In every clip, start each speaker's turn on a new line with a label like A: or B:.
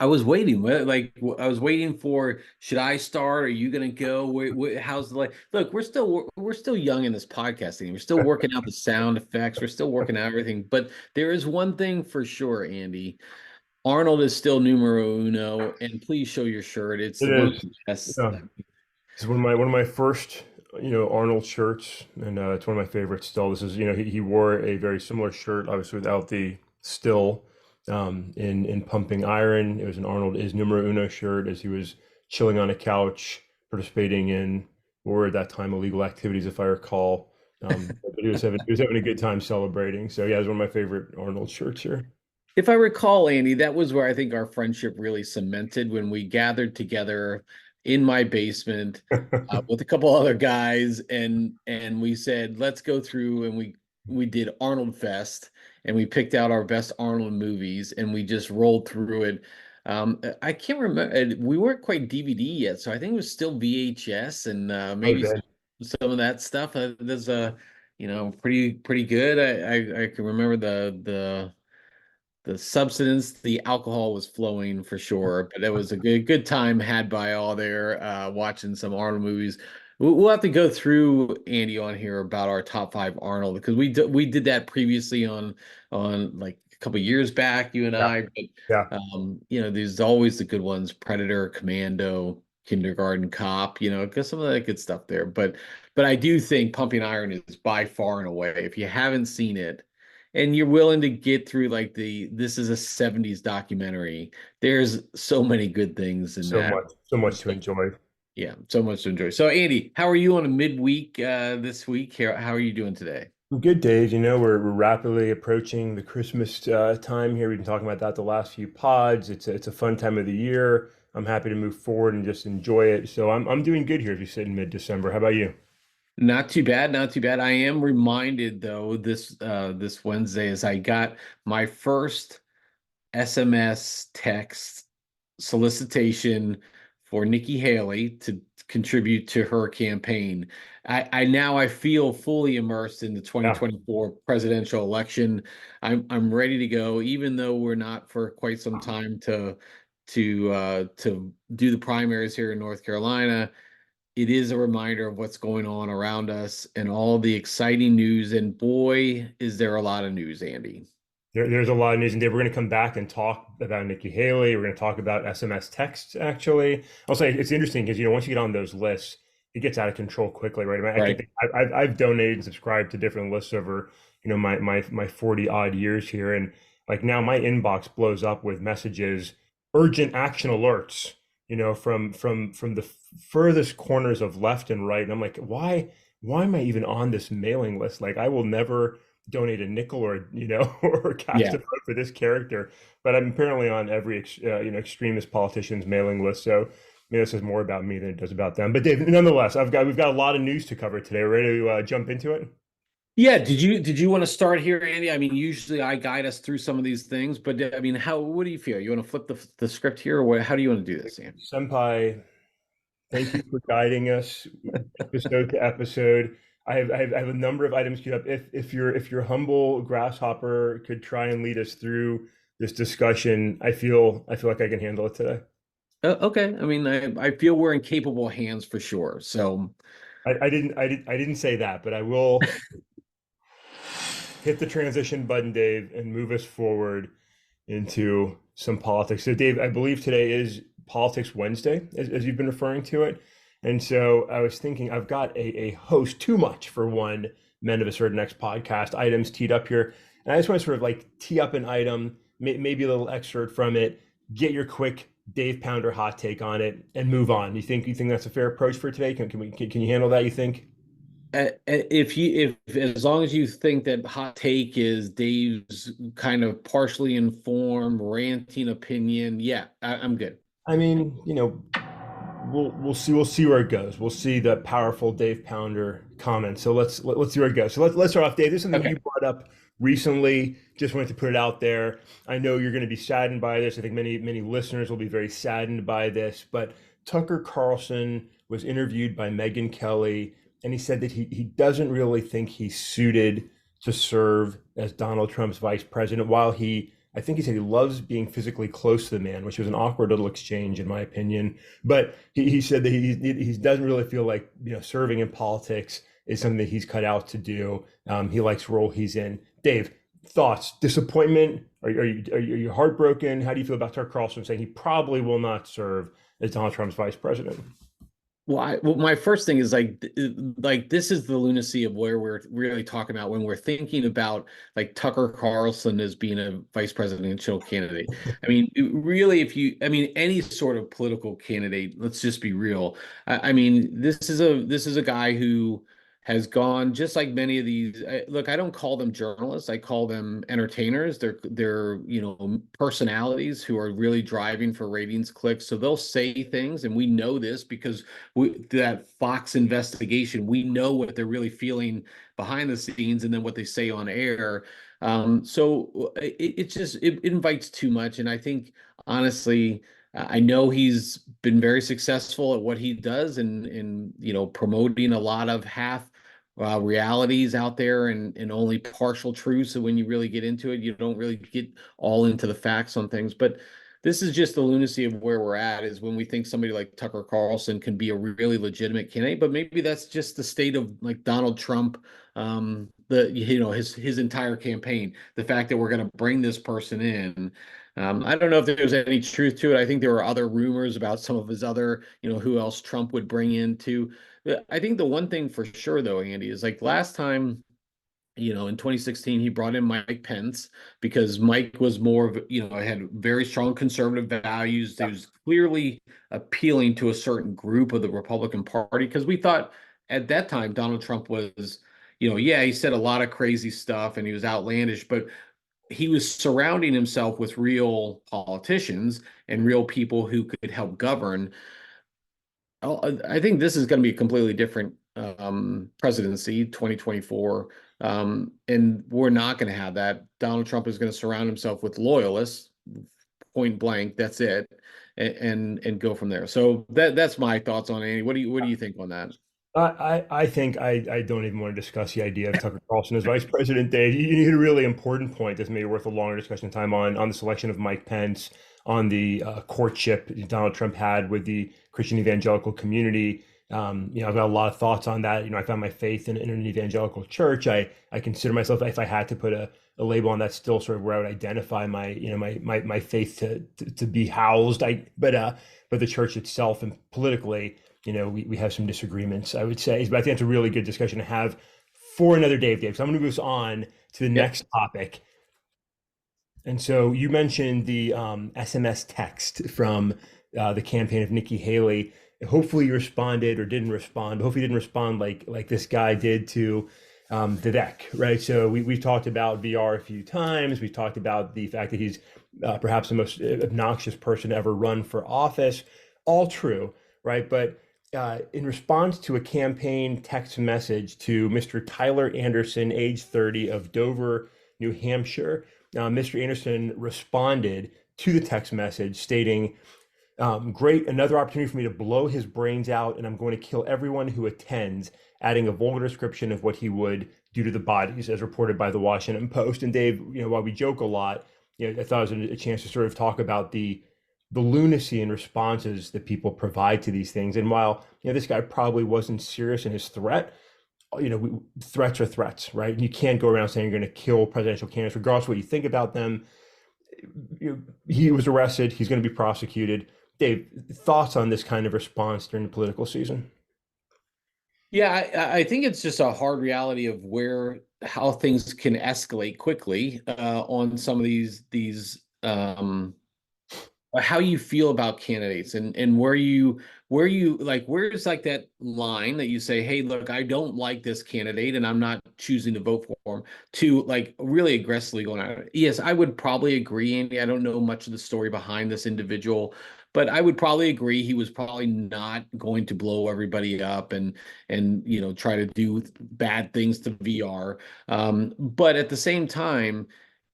A: I was waiting. I was waiting for. Should I start? Are you gonna go? How's the like? Look, we're still young in this podcasting. We're still working out the sound effects. We're still working out everything. But there is one thing for sure, Andy. Arnold is still numero uno, and please show your shirt. It's
B: It
A: one of
B: is.
A: the best.
B: Yeah. It's one of my first, Arnold shirts, and it's one of my favorites still. This is, he wore a very similar shirt, obviously without the still, in Pumping Iron. It was an Arnold is numero uno shirt as he was chilling on a couch, participating in, what were at that time illegal activities, if I recall. But he was having a good time celebrating. So yeah, it's one of my favorite Arnold shirts here.
A: If I recall, Andy, that was where I think our friendship really cemented when we gathered together in my basement with a couple other guys, and we said, let's go through, and we did Arnold Fest, and we picked out our best Arnold movies, and we just rolled through it. I can't remember. We weren't quite DVD yet, so I think it was still VHS and maybe
B: Okay.
A: some of that stuff. There's pretty good. I can remember the substance, the alcohol was flowing for sure, but it was a good time had by all there watching some Arnold movies. We'll have to go through Andy on here about our top five Arnold because we did that previously on like a couple years back, you and
B: Yeah.
A: I.
B: Yeah.
A: But there's always the good ones: Predator, Commando, Kindergarten Cop. Because some of that good stuff there. But I do think Pumping Iron is by far and away. If you haven't seen it and you're willing to get through like this is a 70s documentary, there's so many good things in
B: So
A: that.
B: much, so much to
A: So,
B: enjoy.
A: yeah, so much to enjoy. So Andy, how are you on a midweek this week? How are you doing today?
B: Good days. We're rapidly approaching the Christmas time here. We've been talking about that the last few pods. It's a fun time of the year. I'm happy to move forward and just enjoy it. So I'm doing good here as we sit in mid-December. How about you?
A: Not too bad, not too bad. I am reminded though this Wednesday as I got my first SMS text solicitation for Nikki Haley to contribute to her campaign. I feel fully immersed in the
B: Yeah.
A: 2024 presidential election. I'm ready to go, even though we're not for quite some time to do the primaries here in North Carolina. It is a reminder of what's going on around us and all the exciting news. And boy, is there a lot of news, Andy.
B: There's a lot of news, and Dave, we're going to come back and talk about Nikki Haley. We're going to talk about SMS texts, actually. I'll say it's interesting because, once you get on those lists, it gets out of control quickly, right? I mean, I can
A: Right.
B: think I've donated and subscribed to different lists over, my 40 odd years here. And like now my inbox blows up with messages, urgent action alerts, from the furthest corners of left and right. And I'm like, why am I even on this mailing list? Like I will never donate a nickel or or cast
A: Yeah.
B: a vote for this character, but I'm apparently on every extremist politician's mailing list. So maybe this is more about me than it does about them. But Dave, nonetheless, we've got a lot of news to cover today. Ready to jump into it?
A: Yeah, did you want to start here, Andy? I mean, usually I guide us through some of these things, but I mean, what do you feel? You want to flip the script here, or how do you want to do this, Andy?
B: Senpai, thank you for guiding us episode to episode. I have a number of items queued up. If your humble grasshopper could try and lead us through this discussion, I feel like I can handle it today.
A: Okay, I mean, I feel we're in capable hands for sure. So,
B: I didn't say that, but I will hit the transition button, Dave, and move us forward into some politics. So, Dave, I believe today is Politics Wednesday, as you've been referring to it. And so I was thinking I've got a host too much for one Men of a Certain X podcast items teed up here. And I just want to sort of like tee up an item, maybe a little excerpt from it, get your quick Dave Pounder hot take on it, and move on. You think that's a fair approach for today? Can you handle that, you think?
A: if as long as you think that hot take is Dave's kind of partially informed ranting opinion, yeah, I'm good.
B: I mean, we'll see where it goes. We'll see the powerful Dave Pounder comment. So let's see where it goes. So let's start off, Dave. This is something
A: Okay.
B: you brought up recently. Just wanted to put it out there. I know you're going to be saddened by this. I think many listeners will be very saddened by this. But Tucker Carlson was interviewed by Megyn Kelly, and he said that he doesn't really think he's suited to serve as Donald Trump's vice president. While he I think he said he loves being physically close to the man, which was an awkward little exchange, in my opinion. But he said that he doesn't really feel like serving in politics is something that he's cut out to do. He likes the role he's in. Dave, thoughts? Disappointment? Are you heartbroken? How do you feel about Tucker Carlson saying he probably will not serve as Donald Trump's vice president?
A: Well, my first thing is like this is the lunacy of where we're really talking about when we're thinking about like Tucker Carlson as being a vice presidential candidate. I mean, really, I mean, any sort of political candidate, let's just be real. I mean, this is a guy who has gone just like many of these. Look, I don't call them journalists. I call them entertainers. They're personalities who are really driving for ratings, clicks. So they'll say things, and we know this because that Fox investigation, we know what they're really feeling behind the scenes and then what they say on air. So it invites too much. And I think honestly, I know he's been very successful at what he does and promoting a lot of half realities out there and only partial truths. So when you really get into it, you don't really get all into the facts on things. But this is just the lunacy of where we're at is when we think somebody like Tucker Carlson can be a really legitimate candidate, but maybe that's just the state of like Donald Trump, his entire campaign. The fact that we're going to bring this person in. I don't know if there's any truth to it. I think there were other rumors about some of his other, who else Trump would bring in too. I think the one thing for sure though, Andy, is like last time in 2016, he brought in Mike Pence because Mike was more of, had very strong conservative values. He was clearly appealing to a certain group of the Republican Party because we thought at that time Donald Trump was, yeah, he said a lot of crazy stuff and he was outlandish, but he was surrounding himself with real politicians and real people who could help govern. I think this is going to be a completely different presidency, 2024. And we're not going to have that. Donald Trump is going to surround himself with loyalists, point blank. That's it, and go from there. So that's my thoughts on it. What do you think on that?
B: I think I don't even want to discuss the idea of Tucker Carlson as vice president, Dave. You need a really important point that's maybe worth a longer discussion time on the selection of Mike Pence, on the courtship Donald Trump had with the Christian evangelical community. I've got a lot of thoughts on that. I found my faith in an evangelical church. I consider myself, if I had to put a label on that, still sort of where I would identify my faith to be housed. But the church itself and politically, we have some disagreements, I would say. But I think it's a really good discussion to have for another day, Dave. So I'm going to move on to the next topic. And so you mentioned the SMS text from the campaign of Nikki Haley. Hopefully you responded or didn't respond. Hopefully you didn't respond like this guy did to Vivek, right? So we've talked about VR a few times. We've talked about the fact that he's perhaps the most obnoxious person to ever run for office. All true, right? But in response to a campaign text message to Mr. Tyler Anderson, age 30, of Dover, New Hampshire, Mr. Anderson responded to the text message stating, great, another opportunity for me to blow his brains out, and I'm going to kill everyone who attends, adding a vulgar description of what he would do to the bodies, as reported by the Washington Post. And Dave, while we joke a lot, I thought it was a chance to sort of talk about the lunacy and responses that people provide to these things. And while this guy probably wasn't serious in his threat, threats are threats, right? And you can't go around saying you're going to kill presidential candidates, regardless of what you think about them. He was arrested. He's going to be prosecuted. Dave, thoughts on this kind of response during the political season?
A: Yeah, I think it's just a hard reality of how things can escalate quickly on some of these how you feel about candidates and where you like where's like that line that you say, hey, look, I don't like this candidate and I'm not choosing to vote for him, to like really aggressively going at it. Yes, I would probably agree, Andy. I don't know much of the story behind this individual, but I would probably agree he was probably not going to blow everybody up and try to do bad things to VR. But at the same time,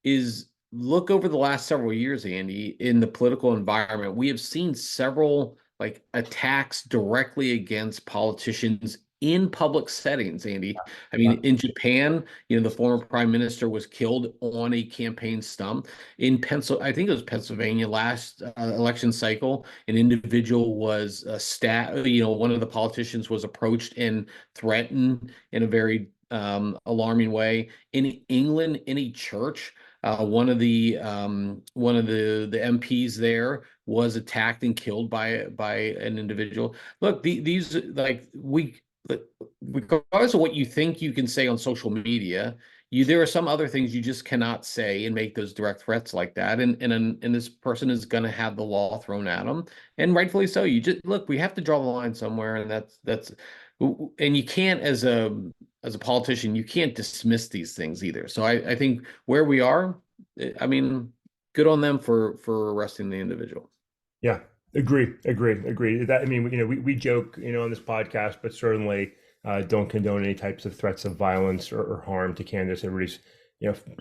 A: is look over the last several years, Andy, in the political environment, we have seen several like attacks directly against politicians in public settings, Andy. I
B: Yeah.
A: mean, in Japan, the former prime minister was killed on a campaign stump. In I think it was Pennsylvania last election cycle, an individual was one of the politicians was approached and threatened in a very alarming way. In England, in a church, one of the MPs there was attacked and killed by an individual. Look, these like we regardless of what you think you can say on social media, there are some other things you just cannot say and make those direct threats like that. And this person is going to have the law thrown at them, and rightfully so. You just look, we have to draw the line somewhere, and that's and you can't as a politician, you can't dismiss these things either. So I think where we are, I mean, good on them for arresting the individual.
B: Yeah, agree. That I mean, we joke, on this podcast, but certainly don't condone any types of threats of violence or harm to candidates. Everybody's,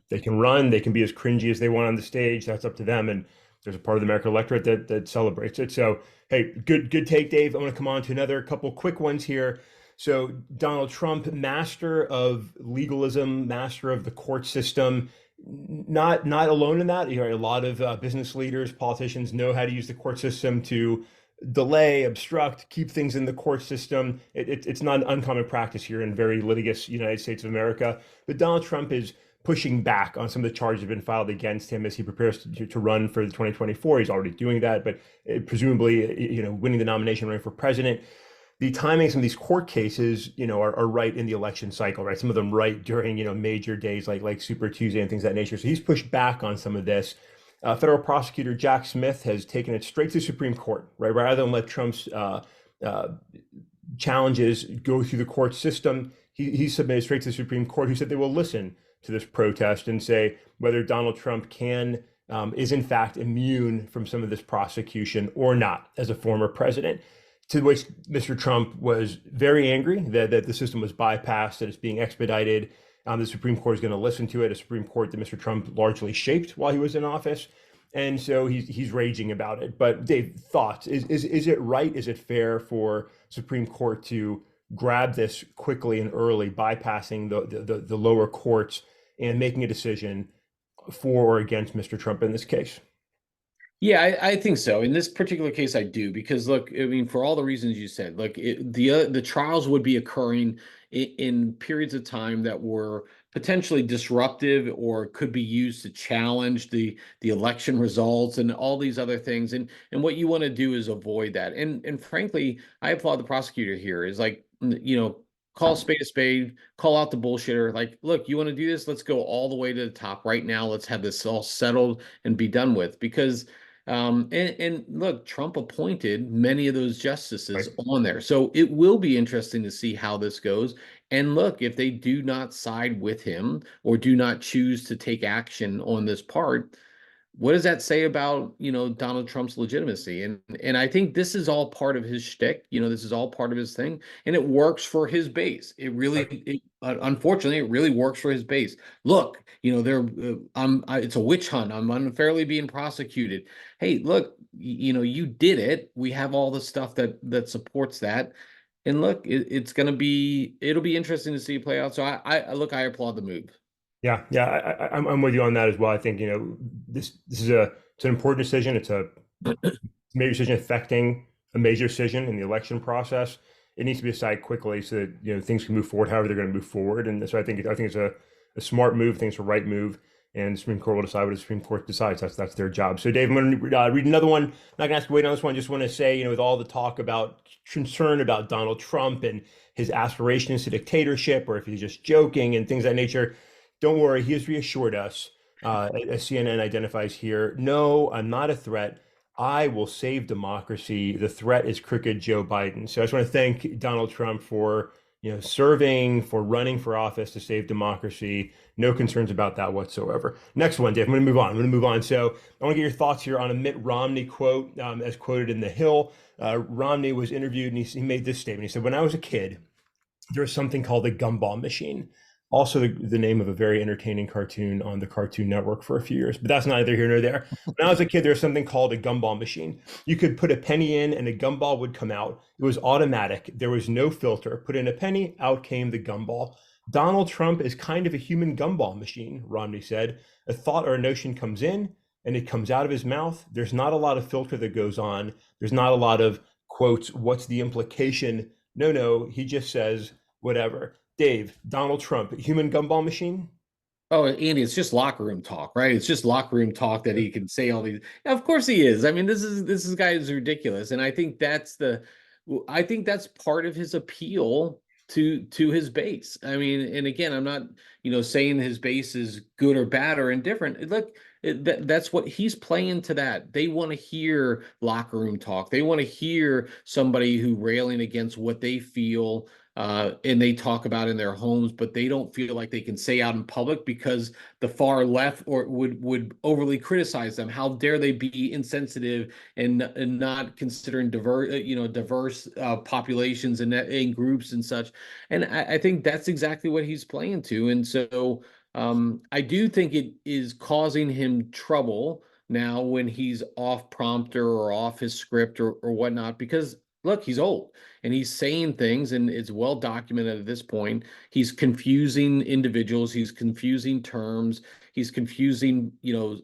B: they can run, they can be as cringy as they want on the stage. That's up to them. And there's a part of the American electorate that celebrates it. So, hey, good take, Dave. I want to come on to another couple quick ones here. So, Donald Trump, master of legalism, master of the court system. Not alone in that. A lot of business leaders, politicians know how to use the court system to delay, obstruct, keep things in the court system. It's not an uncommon practice here in very litigious United States of America. But Donald Trump is pushing back on some of the charges that have been filed against him as he prepares to run for the 2024. He's already doing that, but presumably, winning the nomination, running for president. The timing of some of these court cases, are right in the election cycle, right? Some of them right during, major days like Super Tuesday and things of that nature. So he's pushed back on some of this. Federal prosecutor Jack Smith has taken it straight to the Supreme Court, right? Rather than let Trump's challenges go through the court system, he submitted straight to the Supreme Court, who said they will listen to this protest and say whether Donald Trump is in fact immune from some of this prosecution or not as a former president. To which Mr. Trump was very angry that the system was bypassed, that it's being expedited. The Supreme Court is going to listen to it, a Supreme Court that Mr. Trump largely shaped while he was in office. And so he's raging about it. But Dave, thoughts? Is it right? Is it fair for Supreme Court to grab this quickly and early, bypassing the lower courts and making a decision for or against Mr. Trump in this case?
A: Yeah, I think so. In this particular case, I do because look, I mean, for all the reasons you said, look, the trials would be occurring in periods of time that were potentially disruptive or could be used to challenge the election results and all these other things. And what you want to do is avoid that. And frankly, I applaud the prosecutor here. Is like, call a spade, call out the bullshitter. Like, look, you want to do this? Let's go all the way to the top right now. Let's have this all settled and be done with because. And look, Trump appointed many of those justices
B: Right.
A: on there. So it will be interesting to see how this goes. And look, if they do not side with him or do not choose to take action on this part, what does that say about, Donald Trump's legitimacy? And I think this is all part of his shtick. This is all part of his thing, and it works for his base. Unfortunately, it really works for his base. Look, it's a witch hunt. I'm unfairly being prosecuted. Hey, look, you did it. We have all the stuff that supports that. And look, it'll be interesting to see it play out. So I applaud the move.
B: Yeah, I'm with you on that as well. I think it's an important decision. It's a major decision affecting a major decision in the election process. It needs to be decided quickly so that things can move forward however they're going to move forward. And so I think it's a smart move. I think it's a right move. And the Supreme Court will decide what the Supreme Court decides. That's their job. So, Dave, I'm going to read another one. I'm not going to ask you to wait on this one. Just want to say, with all the talk about concern about Donald Trump and his aspirations to dictatorship, or if he's just joking and things of that nature, don't worry. He has reassured us, as CNN identifies here. No, I'm not a threat. I will save democracy. The threat is crooked Joe Biden. So I just want to thank Donald Trump for serving, for running for office to save democracy. No concerns about that whatsoever. Next one, Dave. I'm going to move on. So I want to get your thoughts here on a Mitt Romney quote, as quoted in The Hill. Romney was interviewed and he made this statement. He said, "When I was a kid, there was something called a gumball machine. Also the name of a very entertaining cartoon on the Cartoon Network for a few years, but that's neither here nor there. When I was a kid, there was something called a gumball machine. You could put a penny in and a gumball would come out. It was automatic. There was no filter. Put in a penny, out came the gumball. Donald Trump is kind of a human gumball machine, Romney said. A thought or a notion comes in and it comes out of his mouth. There's not a lot of filter that goes on. There's not a lot of quotes. What's the implication? No, he just says whatever. Dave, Donald Trump, human gumball machine?
A: Oh, Andy, it's just locker room talk, right? It's just locker room talk that he can say all these. Of course he is. I mean, this guy is ridiculous, and I think that's part of his appeal to his base. I mean, and again, I'm not saying his base is good or bad or indifferent. Look, that's what he's playing to that. They want to hear locker room talk. They want to hear somebody who railing against what they feel and they talk about in their homes, but they don't feel like they can say out in public because the far left or would overly criticize them. How dare they be insensitive and not considering diverse populations and groups and such. And I think that's exactly what he's playing to. And so I do think it is causing him trouble now when he's off prompter or off his script or whatnot, because look, he's old and he's saying things, and it's well documented at this point. He's confusing individuals, he's confusing terms, he's confusing, his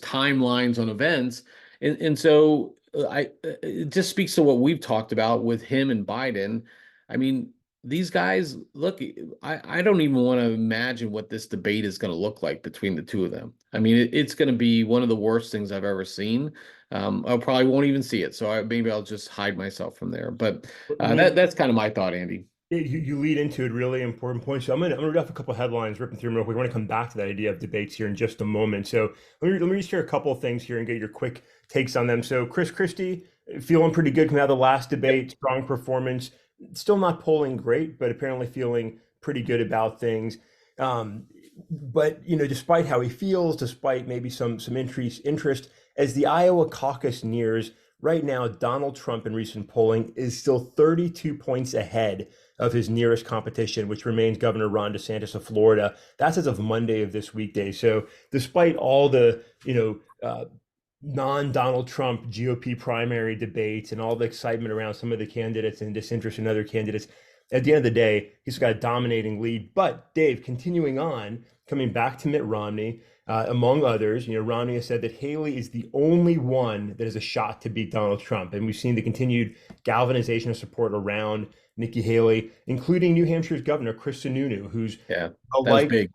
A: timelines on events. And so it just speaks to what we've talked about with him and Biden. I mean, these guys, look, I don't even want to imagine what this debate is going to look like between the two of them. I mean, it's going to be one of the worst things I've ever seen. I probably won't even see it, so maybe I'll just hide myself from there. But
B: Let me
A: that's kind of my thought, Andy.
B: you lead into a really important point. So I'm gonna read off a couple of headlines, ripping through them real quick. We want to come back to that idea of debates here in just a moment. So let me just share a couple of things here and get your quick takes on them. So Chris Christie feeling pretty good coming out of the last debate, strong performance, still not polling great, but apparently feeling pretty good about things. Um, but despite how he feels, despite maybe some increased interest, as the Iowa caucus nears, right now Donald Trump in recent polling is still 32 points ahead of his nearest competition, which remains Governor Ron DeSantis of Florida. That's as of Monday of this weekday. So despite all the non-Donald Trump GOP primary debates and all the excitement around some of the candidates and disinterest in other candidates, at the end of the day, he's got a dominating lead. But Dave, continuing on, coming back to Mitt Romney, among others, Romney has said that Haley is the only one that has a shot to beat Donald Trump. And we've seen the continued galvanization of support around Nikki Haley, including New Hampshire's governor, Chris Sununu, who's
A: Yeah,
B: a
A: that was
B: like,
A: big.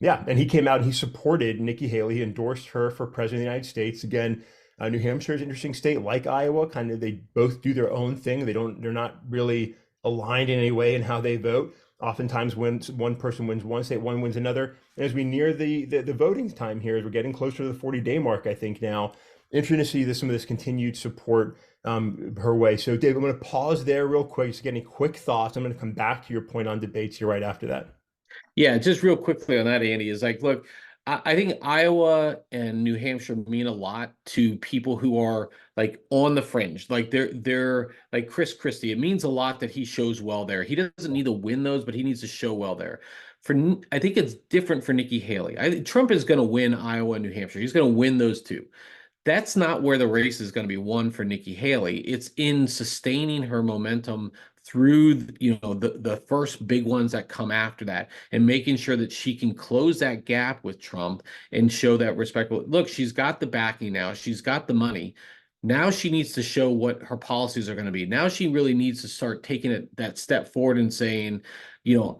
B: yeah, and he came out and he supported Nikki Haley. He endorsed her for president of the United States. Again, New Hampshire is an interesting state, like Iowa. Kind of, they both do their own thing. They're not really aligned in any way in how they vote. Oftentimes, when one person wins one state, one wins another. And as we near the voting time here, as we're getting closer to the 40-day mark, I think now, interesting to see some of this continued support her way. So, Dave, I'm going to pause there real quick, just getting quick thoughts. I'm going to come back to your point on debates here right after that.
A: Yeah, just real quickly on that, Andy, is like, look, I think Iowa and New Hampshire mean a lot to people who are like on the fringe. Like they're like Chris Christie. It means a lot that he shows well there. He doesn't need to win those, but he needs to show well there. I think it's different for Nikki Haley. Trump is going to win Iowa and New Hampshire. He's going to win those two. That's not where the race is going to be won for Nikki Haley. It's in sustaining her momentum through the first big ones that come after that, and making sure that she can close that gap with Trump and show that respectful. Look, she's got the backing now. She's got the money. Now she needs to show what her policies are going to be. Now she really needs to start taking that step forward and saying,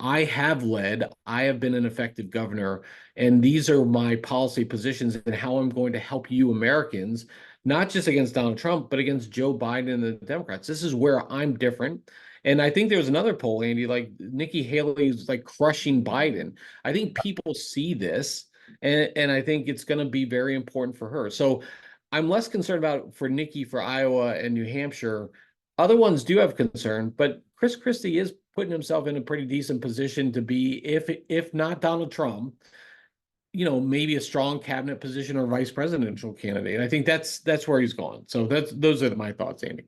A: I have led, I have been an effective governor, and these are my policy positions and how I'm going to help you Americans, not just against Donald Trump, but against Joe Biden and the Democrats. This is where I'm different. And I think there was another poll, Andy, like Nikki Haley is like crushing Biden. I think people see this, and I think it's going to be very important for her. So I'm less concerned about for Nikki for Iowa and New Hampshire. Other ones do have concern, but Chris Christie is putting himself in a pretty decent position to be, if not Donald Trump, maybe a strong cabinet position or vice presidential candidate. I think that's where he's going. So those are my thoughts, Andy.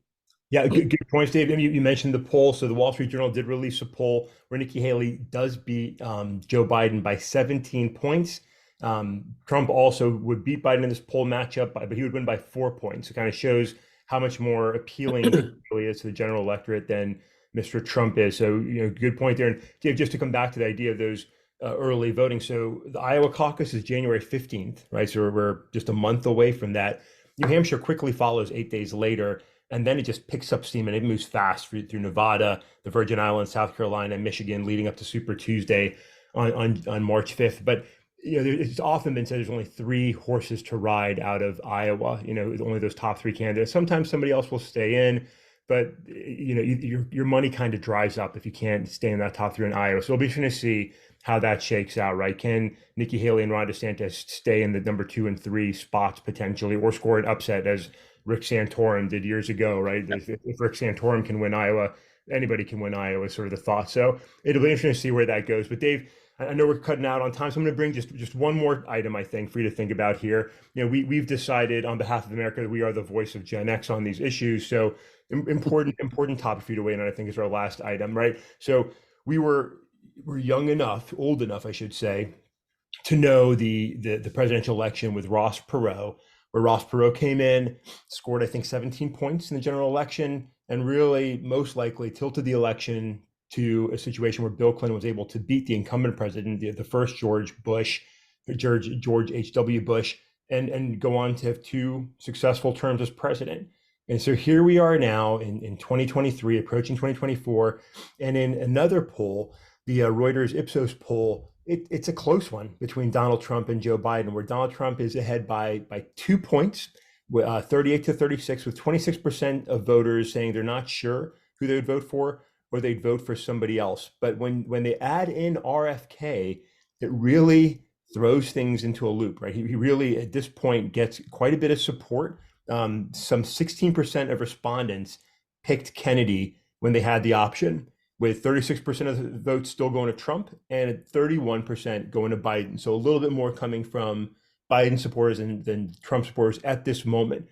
B: Yeah, good points, Dave. I mean, you mentioned the poll. So the Wall Street Journal did release a poll where Nikki Haley does beat Joe Biden by 17 points. Trump also would beat Biden in this poll matchup, but he would win by 4 points. It kind of shows how much more appealing Nikki Haley is to the general electorate than Mr. Trump is. So, good point there. And Dave, just to come back to the idea of those early voting. So the Iowa caucus is January 15th, right? So we're just a month away from that. New Hampshire quickly follows 8 days later. And then it just picks up steam and it moves fast through Nevada, the Virgin Islands, South Carolina, Michigan, leading up to Super Tuesday on March 5th. But it's often been said there's only 3 horses to ride out of Iowa. Only those top 3 candidates. Sometimes somebody else will stay in, but your money kind of dries up if you can't stay in that top 3 in Iowa. So we'll be interesting to see how that shakes out, right? Can Nikki Haley and Ron DeSantis stay in the number 2 and 3 spots potentially, or score an upset as Rick Santorum did years ago, right? If Rick Santorum can win Iowa, anybody can win Iowa, is sort of the thought. So it'll be interesting to see where that goes. But Dave, I know we're cutting out on time, so I'm going to bring just one more item, I think, for you to think about here. We've decided on behalf of America that we are the voice of Gen X on these issues. So important topic for you to weigh in on, I think, is our last item, right? So we're young enough, old enough, I should say, to know the presidential election with Ross Perot, where Ross Perot came in, scored, I think, 17 points in the general election, and really most likely tilted the election to a situation where Bill Clinton was able to beat the incumbent president, the first George H.W. Bush, and go on to have 2 successful terms as president. And so here we are now in 2023, approaching 2024, and in another poll, the Reuters Ipsos poll, it's a close one between Donald Trump and Joe Biden, where Donald Trump is ahead by 2 points, 38 to 36, with 26% of voters saying they're not sure who they would vote for or they'd vote for somebody else. But when they add in RFK, it really throws things into a loop, right? He really, at this point, gets quite a bit of support. Some 16% of respondents picked Kennedy when they had the option, with 36% of the votes still going to Trump and 31% going to Biden. So a little bit more coming from Biden supporters than Trump supporters at this moment.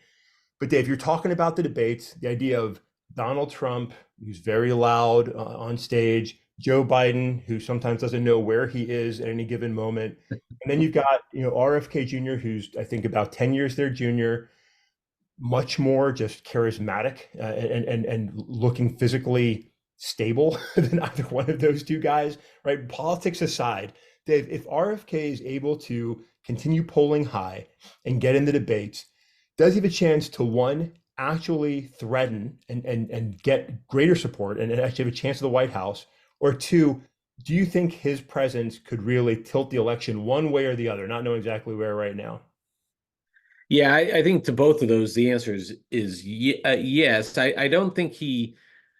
B: But Dave, you're talking about the debates, the idea of Donald Trump, who's very loud on stage, Joe Biden, who sometimes doesn't know where he is at any given moment. And then you've got, RFK Jr., who's, I think, about 10 years their junior, much more just charismatic and looking physically stable than either one of those 2 guys, right? Politics aside, Dave, if RFK is able to continue polling high and get in the debates, does he have a chance to, one, actually threaten and get greater support and actually have a chance at the White House, or 2, do you think his presence could really tilt the election one way or the other, not knowing exactly where right now?
A: Yeah, I think to both of those, the answer is yes. I don't think he's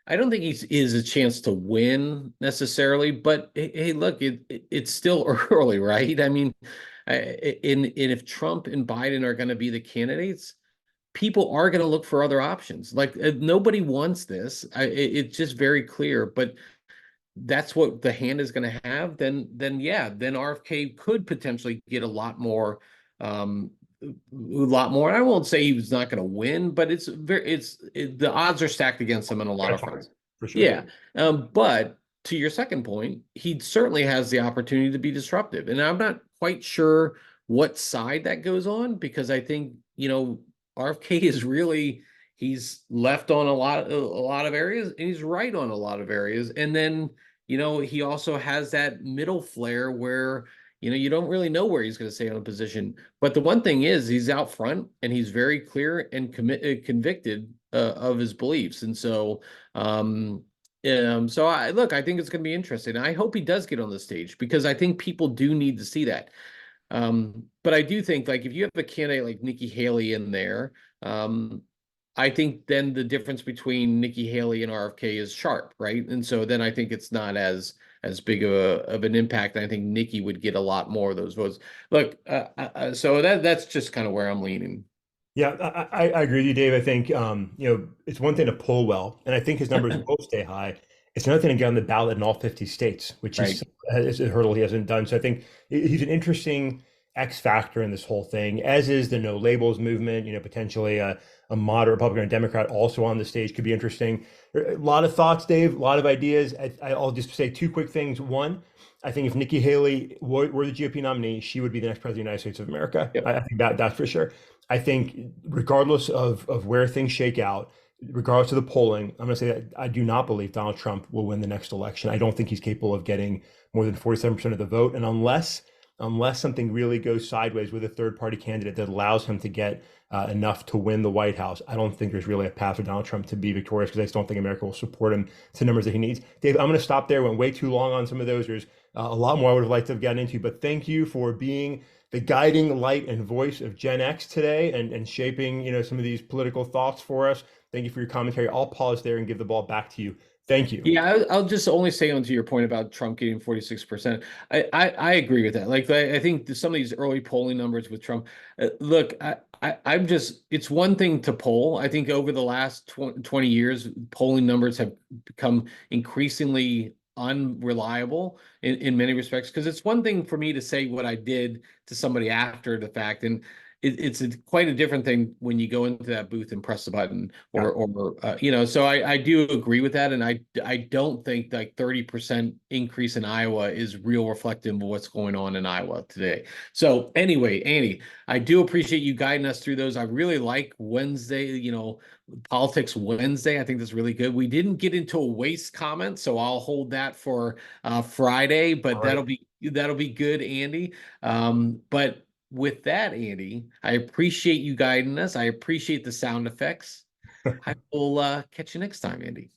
A: is a chance to win necessarily, but hey, look, it's still early, right? I mean, in if Trump and Biden are going to be the candidates, people are going to look for other options. Like nobody wants this. It's just very clear, but that's what the hand is going to have. Then yeah, then RFK could potentially get a lot more. And I won't say he was not going to win, but the odds are stacked against him on a lot of fronts.
B: For sure.
A: Yeah. But to your second point, he certainly has the opportunity to be disruptive. And I'm not quite sure what side that goes on, because I think, RFK is really, he's left on a lot of areas and he's right on a lot of areas. And then, he also has that middle flare where, you don't really know where he's going to stay on a position. But the one thing is he's out front and he's very clear and convicted of his beliefs. And so, I think it's going to be interesting. I hope he does get on the stage, because I think people do need to see that. But I do think, like, if you have a candidate like Nikki Haley in there, I think then the difference between Nikki Haley and RFK is sharp, right? And so then I think it's not as big of an impact. I think Nikki would get a lot more of those votes. Look, so that's just kind of where I'm leaning.
B: Yeah, I agree with you, Dave. I think it's one thing to poll well, and I think his numbers will stay high. It's another thing to get on the ballot in all 50 states, which
A: Right.
B: is a hurdle he hasn't done. So I think he's an interesting X factor in this whole thing, as is the no labels movement. Potentially a a moderate Republican or Democrat also on the stage could be interesting. A lot of thoughts, Dave, a lot of ideas. I'll just say two quick things. One, I think if Nikki Haley were the GOP nominee, she would be the next president of the United States of America.
A: Yep.
B: I think that's for sure. I think regardless of where things shake out, regardless of the polling, I'm going to say that I do not believe Donald Trump will win the next election. I don't think he's capable of getting more than 47% of the vote. And unless something really goes sideways with a third party candidate that allows him to get enough to win the White House, I don't think there's really a path for Donald Trump to be victorious because I just don't think America will support him to numbers that he needs. Dave, I'm going to stop there. Went way too long on some of those. There's a lot more I would have liked to have gotten into, but thank you for being the guiding light and voice of Gen X today and shaping, some of these political thoughts for us. Thank you for your commentary. I'll pause there and give the ball back to you. Thank you.
A: Yeah, I'll just only say onto your point about Trump getting 46%. I agree with that. Like I think some of these early polling numbers with Trump, look, I'm just, it's one thing to poll. I think over the last 20 years, polling numbers have become increasingly unreliable in many respects, because it's one thing for me to say what I did to somebody after the fact, and it's quite a different thing when you go into that booth and press the button so I do agree with that. And I don't think like 30% increase in Iowa is real reflective of what's going on in Iowa today. So anyway, Andy, I do appreciate you guiding us through those. I really like Wednesday, Politics Wednesday. I think that's really good. We didn't get into a waste comment, so I'll hold that for Friday, but
B: All right.
A: that'll be good, Andy. But with that, Andy, I appreciate you guiding us. I appreciate the sound effects. I will catch you next time, Andy.